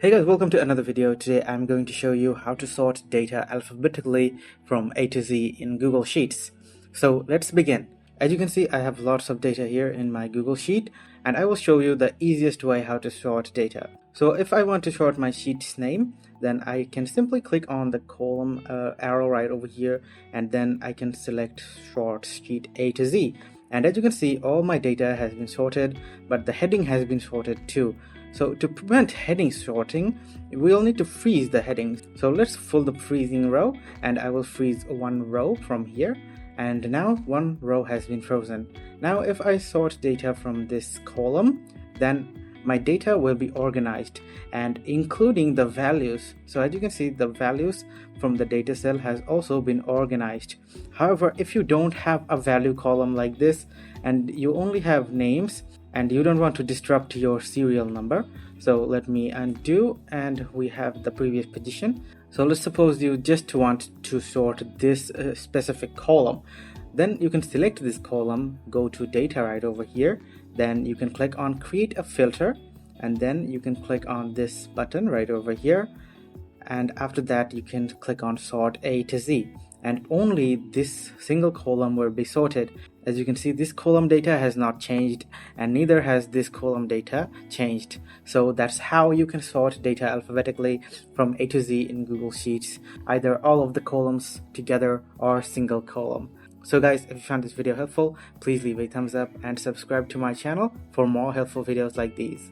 Hey guys, welcome to another video. Today I'm going to show you how to sort data alphabetically from A to Z in Google Sheets. So let's begin. As you can see, I have lots of data here in my Google Sheet, and I will show you the easiest way how to sort data. So if I want to sort my sheet's name, then I can simply click on the column arrow right over here, and then I can select sort sheet A to Z. And as you can see, all my data has been sorted, but the heading has been sorted too. So to prevent heading sorting, we'll need to freeze the headings. So let's fill the freezing row, and I will freeze one row from here. And now one row has been frozen. Now if I sort data from this column, then my data will be organized and including the values. So as you can see, the values from the data cell has also been organized. However, if you don't have a value column like this and you only have names and you don't want to disrupt your serial number, so let me undo, and we have the previous position. So let's suppose you just want to sort this specific column. Then you can select this column, go to data right over here, then you can click on create a filter, and then you can click on this button right over here, and after that you can click on sort A to Z, and only this single column will be sorted. As you can see, this column data has not changed, and neither has this column data changed. So that's how you can sort data alphabetically from A to Z in Google Sheets, either all of the columns together or single column. So guys, if you found this video helpful, please leave a thumbs up and subscribe to my channel for more helpful videos like these.